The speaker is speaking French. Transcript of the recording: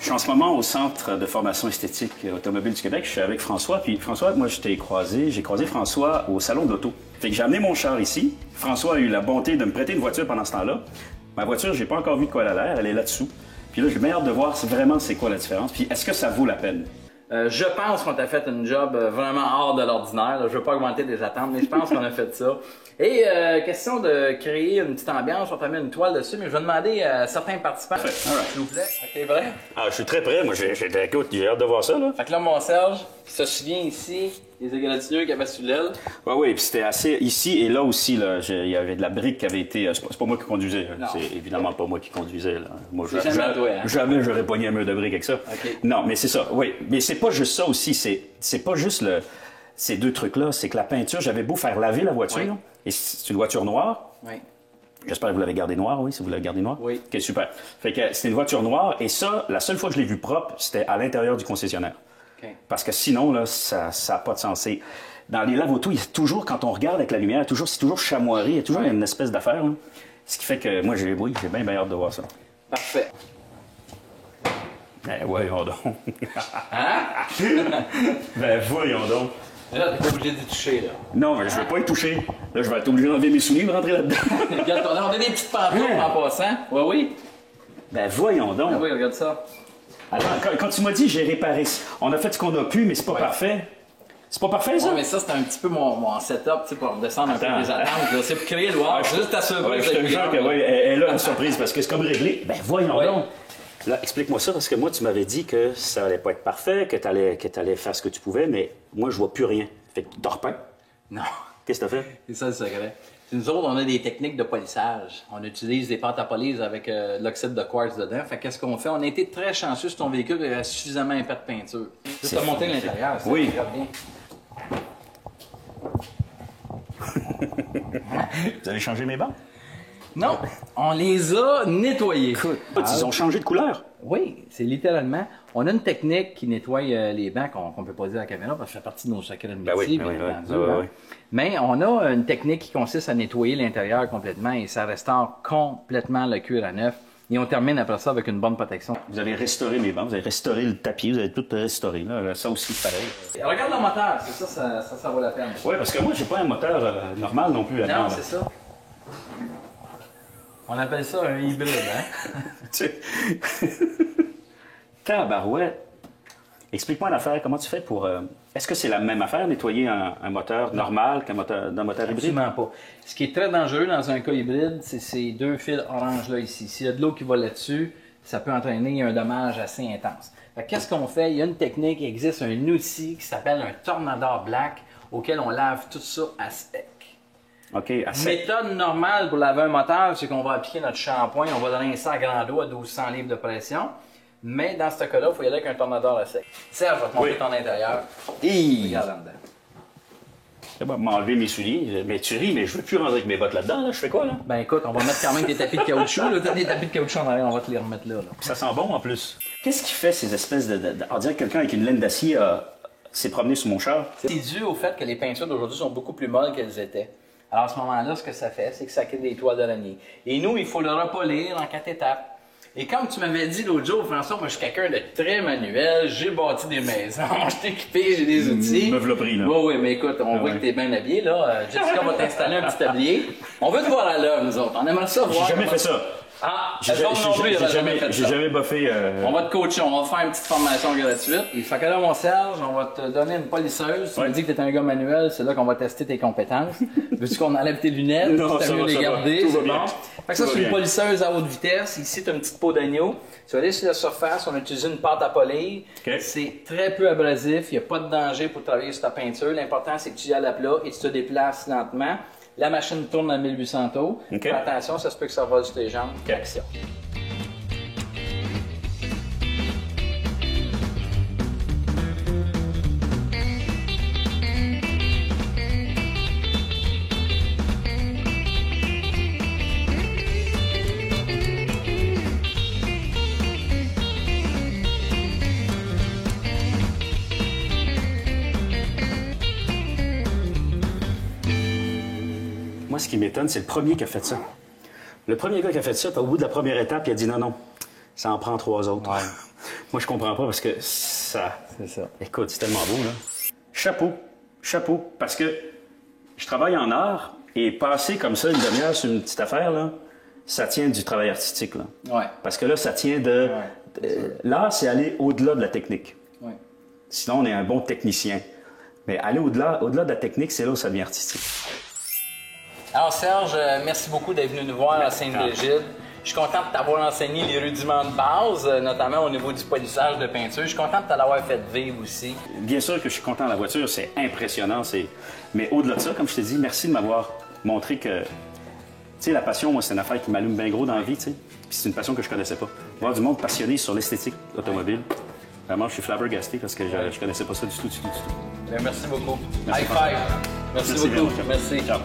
suis en ce moment au Centre de formation esthétique automobile du Québec. Je suis avec François. Puis François, moi, j'ai croisé François au salon de l'auto. Fait que j'ai amené mon char ici. François a eu la bonté de me prêter une voiture pendant ce temps-là. Ma voiture, j'ai pas encore vu de quoi elle a l'air. Elle est là-dessous. Puis là, j'ai bien hâte de voir vraiment c'est quoi la différence. Puis est-ce que ça vaut la peine? Je pense qu'on a fait une job vraiment hors de l'ordinaire. Je ne veux pas augmenter des attentes, mais je pense qu'on a fait ça. Et question de créer une petite ambiance, on t'a mis une toile dessus, mais je vais demander à certains participants, s'il vous plaît. OK, prêt? Ah, je suis très prêt. Moi, écoute, j'ai hâte de voir ça, là. Fait que là, mon Serge, qui se souvient ici des égratignures qu'il y avait sur l'aile. Oui, puis c'était assez... Ici et là aussi, là, il y avait de la brique qui avait été... C'est pas moi qui conduisais. C'est évidemment pas moi qui conduisais, là. Moi, jamais j'aurais pogné un mur de brique avec ça. Okay. Non, mais c'est ça, oui. Mais c'est pas juste ça aussi. C'est pas juste ces deux trucs-là. C'est que la peinture, j'avais beau faire laver la voiture, oui. Et c'est une voiture noire. Oui. J'espère que vous l'avez gardée noire, oui, si vous l'avez gardée noire. Oui. OK, super. Fait que c'était une voiture noire, et ça, la seule fois que je l'ai vue propre, c'était à l'intérieur du concessionnaire. Okay. Parce que sinon, là, ça n'a pas de sens. Dans les laves auto, il y a toujours, quand on regarde avec la lumière, c'est toujours chamoirie, il y a toujours une espèce d'affaire. Là. Ce qui fait que moi, j'ai bien hâte de voir ça. Parfait. Ben voyons donc. Hein? Ben voyons donc. Là, t'es pas obligé d'y toucher, là. Non, mais je veux pas y toucher. Là, je vais être obligé d'enlever mes souliers et de rentrer là-dedans. Regarde, on a des petites pantoufles en passant. Oui, oui. Ben voyons donc. Ah oui, regarde ça. Attends, quand tu m'as dit j'ai réparé, on a fait ce qu'on a pu, mais c'est pas parfait. C'est pas parfait, ça? Oui, mais ça, c'est un petit peu mon setup, tu sais, pour descendre un peu les attentes. C'est pour créer le wow. Juste ta surprise. Je te jure que oui, elle a une surprise parce que c'est comme réglé. Ben voyons donc. Là, explique-moi ça, parce que moi, tu m'avais dit que ça allait pas être parfait, que tu allais faire ce que tu pouvais, mais moi, je vois plus rien. Fait que t'as repeint? Non. Qu'est-ce que t'as fait? C'est ça le secret. Nous autres, on a des techniques de polissage. On utilise des pâtes à police avec de l'oxyde de quartz dedans. Fait qu'est-ce qu'on fait? On a été très chanceux sur ton véhicule, il y avait suffisamment épais de peinture. Juste à monter l'intérieur, ça oui. va bien. Vous allez changer mes bancs? Non, on les a nettoyés. Écoute, ils ont changé de couleur? Oui, c'est littéralement. On a une technique qui nettoie les bancs qu'on ne peut pas dire à la caméra parce que ça fait partie de nos secrets de métier, bien entendu. Mais on a une technique qui consiste à nettoyer l'intérieur complètement et ça restaure complètement le cuir à neuf. Et on termine après ça avec une bonne protection. Vous allez restaurer mes bancs, vous allez restaurer le tapis, vous allez tout restaurer. Là. Ça aussi, pareil. Et regarde le moteur, c'est ça vaut la peine. Oui, parce que moi, j'ai pas un moteur normal non plus. Non, c'est ça. On appelle ça un hybride, hein? Tabarouette. Explique-moi l'affaire, comment tu fais pour... Est-ce que c'est la même affaire, nettoyer un moteur normal qu'un moteur hybride? Absolument pas. Ce qui est très dangereux dans un cas hybride, c'est ces deux fils orange-là ici. S'il y a de l'eau qui va là-dessus, ça peut entraîner un dommage assez intense. Qu'est-ce qu'on fait? Il y a une technique, il existe un outil qui s'appelle un Tornador Black auquel on lave tout ça à sec. OK, à sec. Méthode normale pour laver un moteur, c'est qu'on va appliquer notre shampoing, on va donner ça à grande eau à 1200 livres de pression. Mais dans ce cas-là, il faut y aller avec un Tornador à sec. Serge, je vais te montrer ton intérieur. Regarde là-dedans. Je vais m'enlever mes souliers. Mais tu ris, mais je veux plus rentrer avec mes bottes là-dedans. Là. Je fais quoi, là? Ben écoute, on va mettre quand même des tapis de caoutchouc. Là. T'as des tapis de caoutchouc en arrière, on va te les remettre là. Ça sent bon, en plus. Qu'est-ce qui fait ces espèces On dirait que quelqu'un avec une laine d'acier s'est promené sur mon char. C'est dû au fait que les peintures d'aujourd'hui sont beaucoup plus molles qu'elles étaient. Alors à ce moment-là, ce que ça fait, c'est que ça crée des toiles d'araignée. Et nous, il faut le repolir en 4 étapes. Et comme tu m'avais dit l'autre jour, François, moi je suis quelqu'un de très manuel, j'ai bâti des maisons, je suis équipé, j'ai des outils. Me v'là pris, là. Oui, mais écoute, on voit que t'es bien habillé, là. Jessica va t'installer un petit tablier. On veut te voir à l'heure, nous autres. On aimerait ça voir. J'ai jamais fait ça. Ah, j'ai jamais boffé. On va te coacher, on va te faire une petite formation gratuite. Il fait que là, mon Serge, on va te donner une polisseuse. Tu me dis que t'es un gars manuel, c'est là qu'on va tester tes compétences. Veux-tu qu'on enlève tes lunettes? Non, tu ça mieux va, les ça garder, va. c'est bon. Fait que ça, c'est une polisseuse à haute vitesse. Ici, tu as une petite peau d'agneau. Tu vas aller sur la surface, on utilise une pâte à polir. Okay. C'est très peu abrasif, il n'y a pas de danger pour travailler sur ta peinture. L'important, c'est que tu y ailles à plat et tu te déplaces lentement. La machine tourne à 1800 tours. Okay. Attention, ça se peut que ça vole sur tes jambes. Okay. Action. Ce qui m'étonne, c'est le premier qui a fait ça. Le premier gars qui a fait ça, puis au bout de la première étape, il a dit non, ça en prend 3 autres. Ouais. Moi, je comprends pas parce que ça... C'est ça. Écoute, c'est tellement beau, là. Chapeau, parce que je travaille en art et passer comme ça une demi-heure sur une petite affaire, là, ça tient du travail artistique, là. Ouais. Parce que là, ça tient de... l'art, c'est aller au-delà de la technique. Ouais. Sinon, on est un bon technicien. Mais aller au-delà de la technique, c'est là où ça devient artistique. Alors Serge, merci beaucoup d'être venu nous voir à Sainte-Brigide. Je suis content de t'avoir enseigné les rudiments de base, notamment au niveau du polissage de peinture. Je suis content de te l'avoir fait vivre aussi. Bien sûr que je suis content de la voiture, c'est impressionnant. Mais au-delà de ça, comme je te dis, merci de m'avoir montré que... Tu sais, la passion, moi, c'est une affaire qui m'allume bien gros dans la vie, tu sais. Puis c'est une passion que je connaissais pas. Voir du monde passionné sur l'esthétique automobile. Vraiment, je suis flabbergasté parce que je connaissais pas ça du tout. Bien, merci beaucoup. Merci, High five. Merci beaucoup. Bien, merci. Ciao.